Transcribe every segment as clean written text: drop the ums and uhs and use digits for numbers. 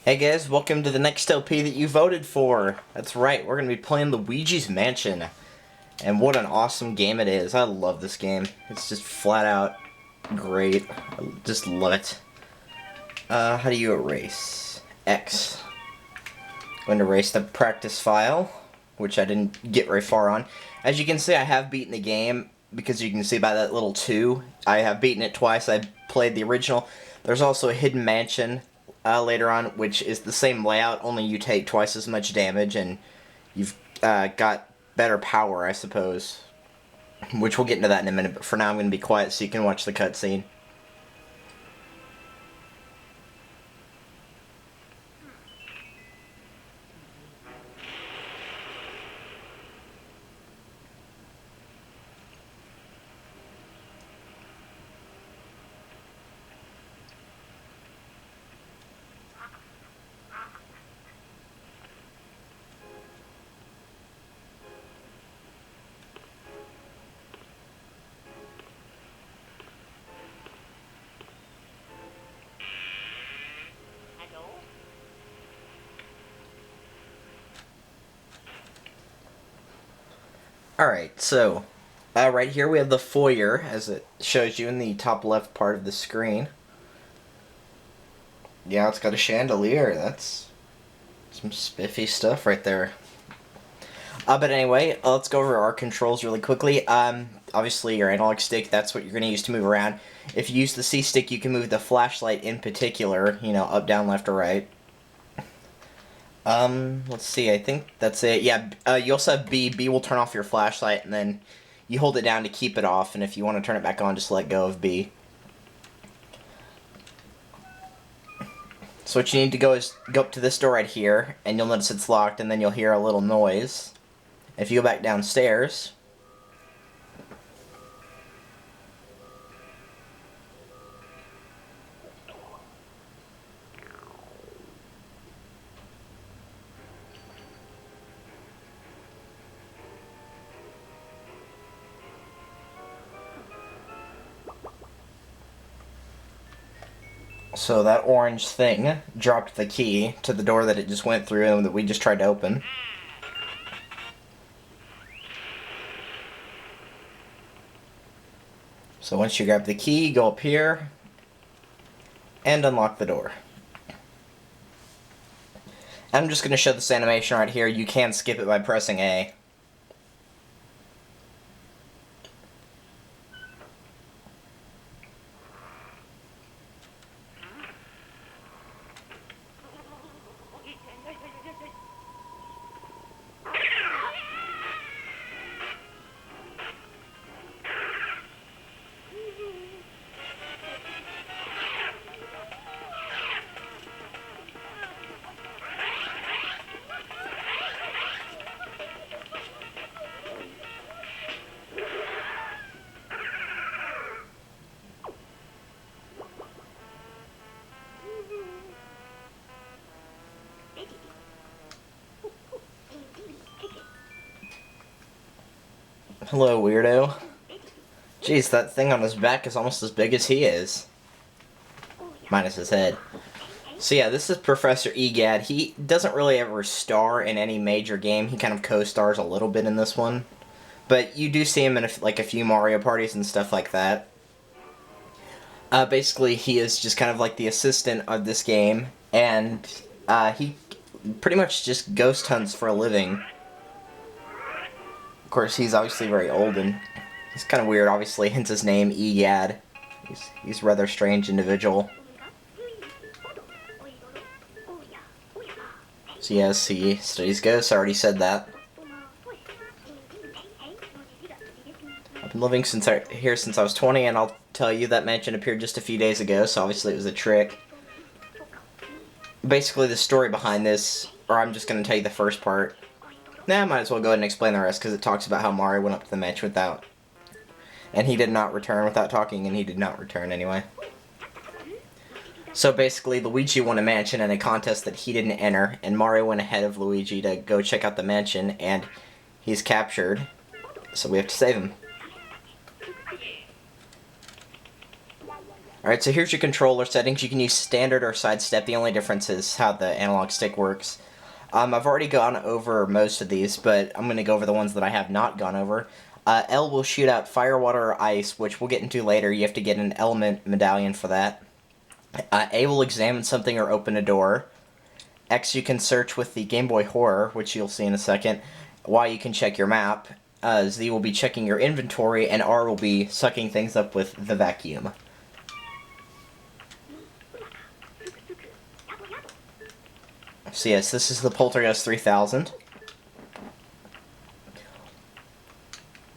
Hey guys, welcome to the next LP that you voted for. That's right, we're going to be playing Luigi's Mansion. And what an awesome game it is. I love this game. It's just flat out great. I just love it. How do you erase? X. I'm going to erase the practice file, which I didn't get very far on. As you can see, I have beaten the game, because you can see by that little 2. I have beaten it twice. I played the original. There's also a hidden mansion later on, which is the same layout, only you take twice as much damage, and you've got better power, I suppose. Which we'll get into that in a minute, but for now I'm going to be quiet so you can watch the cutscene. Alright, so right here we have the foyer, as it shows you in the top left part of the screen. Yeah, it's got a chandelier. That's some spiffy stuff right there. But anyway, let's go over our controls really quickly. Obviously your analog stick, that's what you're going to use to move around. If you use the C stick, you can move the flashlight in particular, you know, up, down, left, or right. Let's see, I think that's it. Yeah, you also have B. B will turn off your flashlight, and then you hold it down to keep it off, and if you want to turn it back on, just let go of B. So what you need to go is go up to this door right here, and you'll notice it's locked, and then you'll hear a little noise. If you go back downstairs, so that orange thing dropped the key to the door that it just went through and that we just tried to open. So once you grab the key, go up here and unlock the door. I'm just going to show this animation right here. You can skip it by pressing A. Hello, weirdo. Jeez, that thing on his back is almost as big as he is. Minus his head. So yeah, this is Professor Egad. He doesn't really ever star in any major game. He kind of co-stars a little bit in this one. But you do see him in a few Mario parties and stuff like that. Basically, he is just kind of like the assistant of this game. And he pretty much just ghost hunts for a living. Of course, he's obviously very old, and he's kind of weird, obviously, hence his name, Egad. He's a rather strange individual. So yes, he studies ghosts, I already said that. I've been living here since I was 20, and I'll tell you that mansion appeared just a few days ago, so obviously it was a trick. Basically, the story behind this, or I'm just going to tell you the first part. Nah, I might as well go ahead and explain the rest, because it talks about how Mario went up to the mansion without... And he did not return without talking, and he did not return anyway. So basically, Luigi won a mansion in a contest that he didn't enter, and Mario went ahead of Luigi to go check out the mansion, and he's captured, so we have to save him. Alright, so here's your controller settings. You can use standard or sidestep. The only difference is how the analog stick works. I've already gone over most of these, but I'm going to go over the ones that I have not gone over. L will shoot out fire, water, or ice, which we'll get into later. You have to get an element medallion for that. A will examine something or open a door. X you can search with the Game Boy Horror, which you'll see in a second. Y you can check your map. Z will be checking your inventory, and R will be sucking things up with the vacuum. So yes, this is the Poltergeist 3000.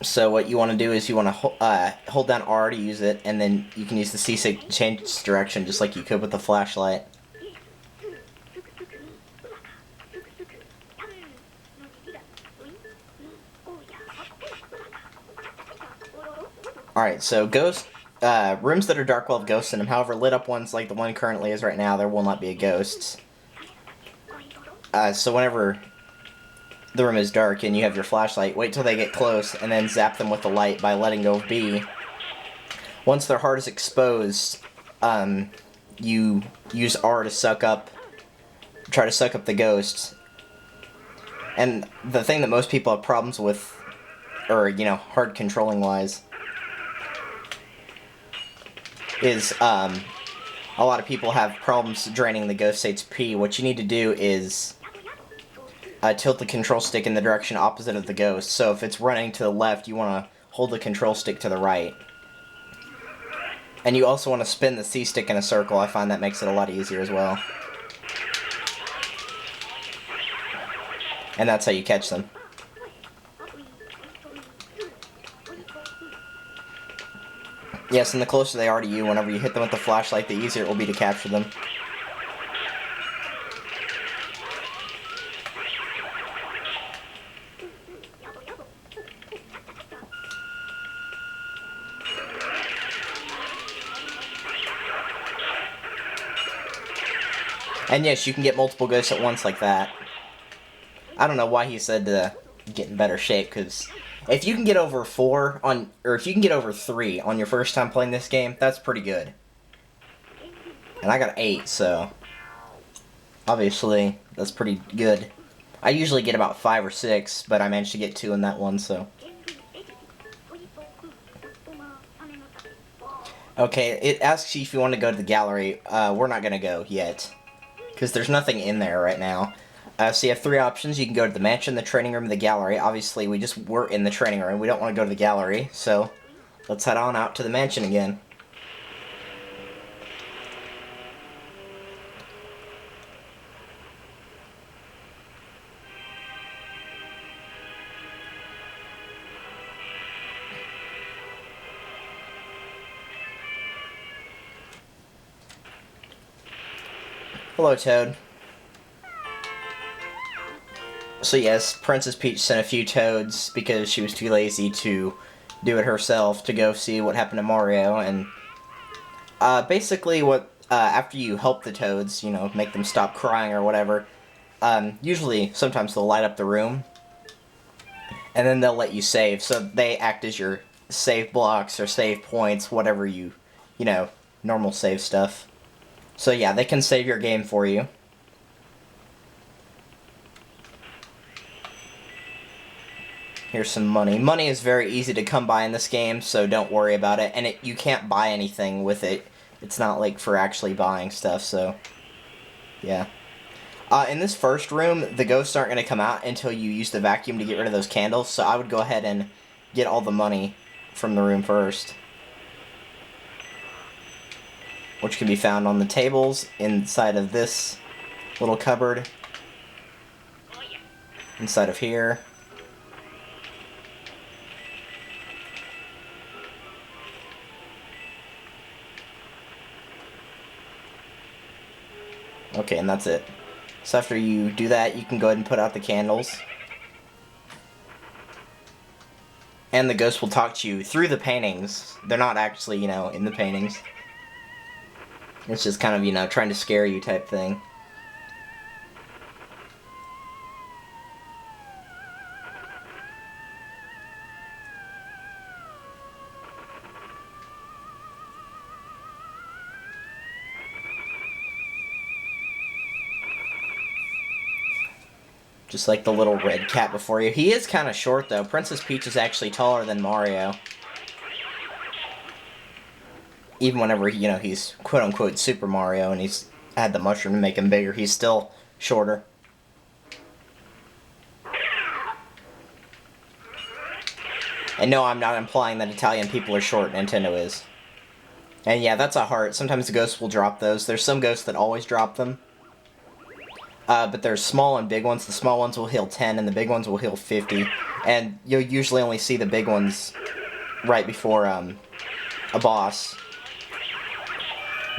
So what you want to do is you want to hold down R to use it, and then you can use the C to change direction just like you could with the flashlight. Alright, so rooms that are dark will have ghosts in them. However, lit up ones like the one currently is right now, there will not be a ghost. So whenever the room is dark and you have your flashlight, wait till they get close and then zap them with the light by letting go of B. Once their heart is exposed, you use R to try to suck up the ghosts. And the thing that most people have problems with, or, hard controlling wise, is, a lot of people have problems draining the ghost state's P. What you need to do is tilt the control stick in the direction opposite of the ghost. So if it's running to the left, you want to hold the control stick to the right. And you also want to spin the C stick in a circle. I find that makes it a lot easier as well. And that's how you catch them. Yes, and the closer they are to you, whenever you hit them with the flashlight, the easier it will be to capture them. And yes, you can get multiple ghosts at once like that. I don't know why he said to get in better shape, because if you can get over 4 on, or if you can get over 3 on your first time playing this game, that's pretty good. And I got 8, so obviously that's pretty good. I usually get about 5 or 6, but I managed to get 2 in that one, so. Okay, it asks you if you want to go to the gallery. We're not going to go yet, because there's nothing in there right now. So you have 3 options. You can go to the mansion, the training room, and the gallery. Obviously, we just were in the training room. We don't want to go to the gallery, so let's head on out to the mansion again. Hello, Toad. So yes, Princess Peach sent a few toads because she was too lazy to do it herself to go see what happened to Mario, and basically what, after you help the toads, make them stop crying or whatever, usually, sometimes they'll light up the room, and then they'll let you save, so they act as your save blocks or save points, whatever normal save stuff. So yeah, they can save your game for you. Here's some money. Money is very easy to come by in this game, so don't worry about it. And you can't buy anything with it. It's not like for actually buying stuff, so yeah. In this first room, the ghosts aren't going to come out until you use the vacuum to get rid of those candles, so I would go ahead and get all the money from the room first, which can be found on the tables inside of this little cupboard, inside of here. Okay, and that's it. So after you do that, you can go ahead and put out the candles. And the ghost will talk to you through the paintings. They're not actually, in the paintings. It's just kind of, trying to scare you type thing. Just like the little red cat before you. He is kind of short, though. Princess Peach is actually taller than Mario. Even whenever, you know, he's quote-unquote Super Mario and he's had the mushroom to make him bigger, he's still shorter. And no, I'm not implying that Italian people are short. Nintendo is. And yeah, that's a heart. Sometimes the ghosts will drop those. There's some ghosts that always drop them. But there's small and big ones. The small ones will heal 10 and the big ones will heal 50. And you'll usually only see the big ones right before a boss.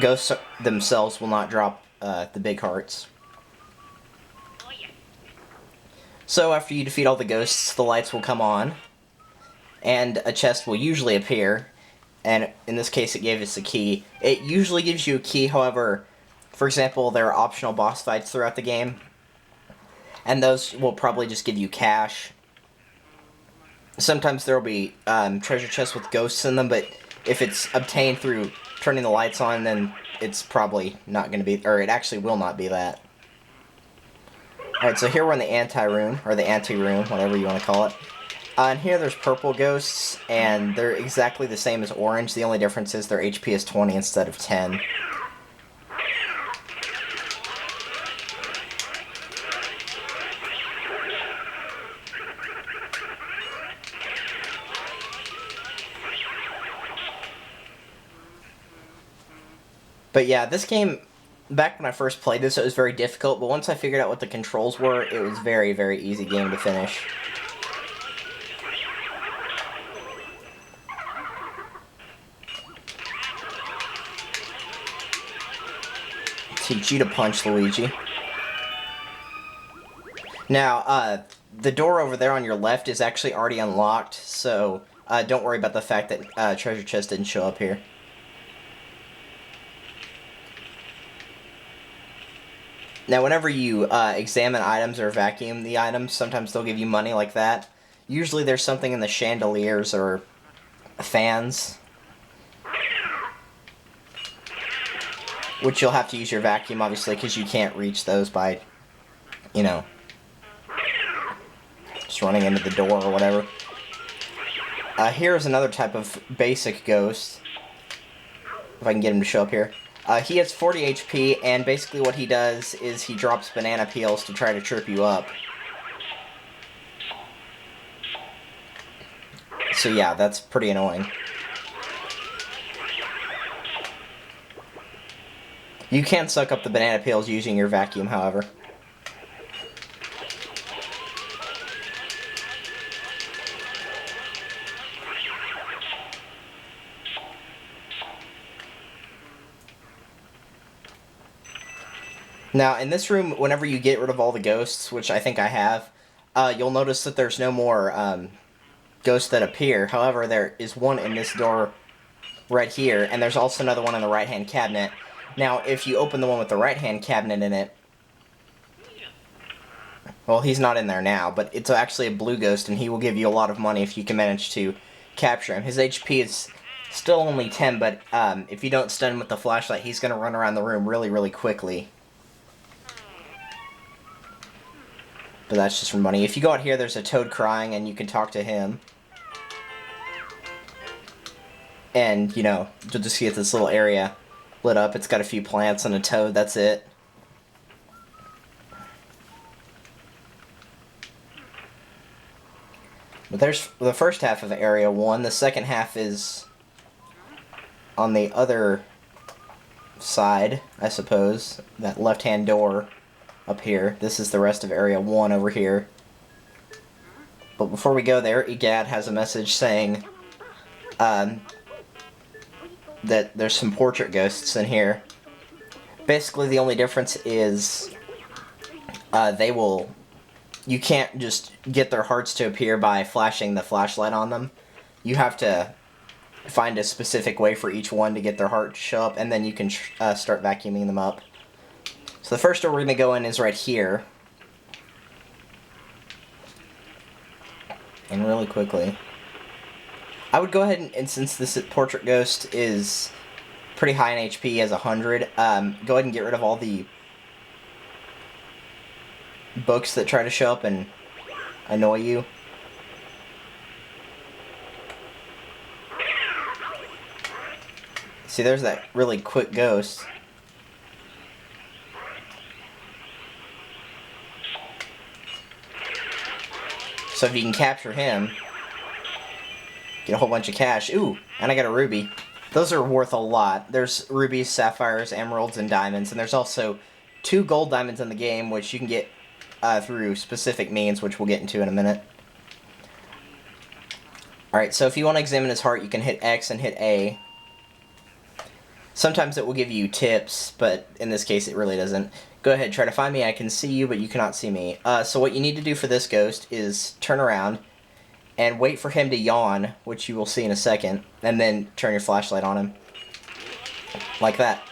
Ghosts themselves will not drop the big hearts. So after you defeat all the ghosts, the lights will come on. And a chest will usually appear. And in this case, it gave us a key. It usually gives you a key, however, for example, there are optional boss fights throughout the game. And those will probably just give you cash. Sometimes there will be treasure chests with ghosts in them, but if it's obtained through turning the lights on, then it's probably not going to be, or it actually will not be that. Alright, so here we're in the anti-room, or the anti-room, whatever you want to call it. And here there's purple ghosts, and they're exactly the same as orange. The only difference is their HP is 20 instead of 10. But yeah, this game, back when I first played this, it was very difficult, but once I figured out what the controls were, it was very, very easy game to finish. Teach you to punch, Luigi. Now, the door over there on your left is actually already unlocked, so don't worry about the fact that treasure chest didn't show up here. Now, whenever you examine items or vacuum the items, sometimes they'll give you money like that. Usually there's something in the chandeliers or fans, which you'll have to use your vacuum, obviously, because you can't reach those by, you know, just running into the door or whatever. Here's another type of basic ghost, if I can get him to show up here. He has 40 HP, and basically what he does is he drops banana peels to try to trip you up. So yeah, that's pretty annoying. You can suck up the banana peels using your vacuum, however. Now, in this room, whenever you get rid of all the ghosts, which I think I have, you'll notice that there's no more ghosts that appear. However, there is one in this door right here, and there's also another one in the right-hand cabinet. Now, if you open the one with the right-hand cabinet in it, well, he's not in there now, but it's actually a blue ghost, and he will give you a lot of money if you can manage to capture him. His HP is still only 10, but if you don't stun him with the flashlight, he's going to run around the room really, really quickly. But that's just for money. If you go out here, there's a toad crying, and you can talk to him. And, you know, you'll just get this little area lit up. It's got a few plants and a toad, that's it. But there's the first half of Area 1. The second half is on the other side, I suppose. That left-hand door up here. This is the rest of Area 1 over here. But before we go there, Egad has a message saying that there's some portrait ghosts in here. Basically, the only difference is you can't just get their hearts to appear by flashing the flashlight on them. You have to find a specific way for each one to get their heart to show up, and then you can start vacuuming them up. So the first door we're going to go in is right here. And really quickly, I would go ahead and since this portrait ghost is pretty high in HP, as 100, go ahead and get rid of all the books that try to show up and annoy you. See, there's that really quick ghost. So if you can capture him, get a whole bunch of cash. Ooh, and I got a ruby. Those are worth a lot. There's rubies, sapphires, emeralds, and diamonds, and there's also 2 gold diamonds in the game, which you can get through specific means, which we'll get into in a minute. Alright, so if you want to examine his heart, you can hit X and hit A. Sometimes it will give you tips, but in this case it really doesn't. Go ahead, try to find me. I can see you, but you cannot see me. So what you need to do for this ghost is turn around and wait for him to yawn, which you will see in a second, and then turn your flashlight on him. Like that.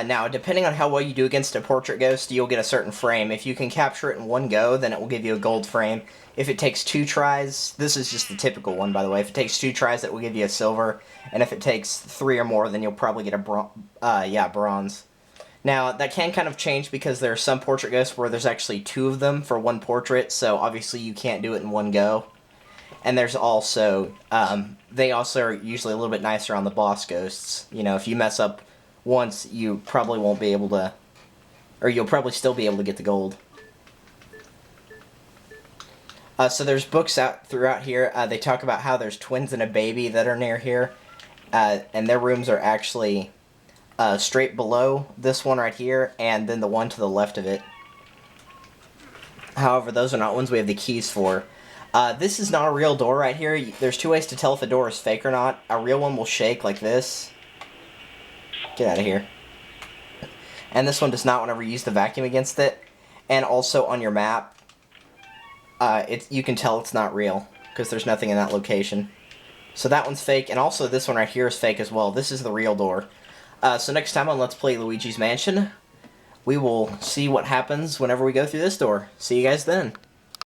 Now, depending on how well you do against a portrait ghost, you'll get a certain frame. If you can capture it in one go, then it will give you a gold frame. If it takes 2 tries, this is just the typical one, by the way. If it takes 2 tries, it will give you a silver. And if it takes 3 or more, then you'll probably get a bronze. Now, that can kind of change because there are some portrait ghosts where there's actually 2 of them for one portrait, so obviously you can't do it in one go. And there's also, they also are usually a little bit nicer on the boss ghosts. You know, if you mess up once, you probably won't be able to, or you'll probably still be able to get the gold. So there's books out throughout here. They talk about how there's twins and a baby that are near here, and their rooms are actually straight below this one right here, and then the one to the left of it. However, those are not ones we have the keys for. This is not a real door right here. There's 2 ways to tell if a door is fake or not. A real one will shake like this. Get out of here. And this one does not whenever you use the vacuum against it. And also on your map, you can tell it's not real because there's nothing in that location. So that one's fake, and also this one right here is fake as well. This is the real door. So next time on Let's Play Luigi's Mansion, we will see what happens whenever we go through this door. See you guys then.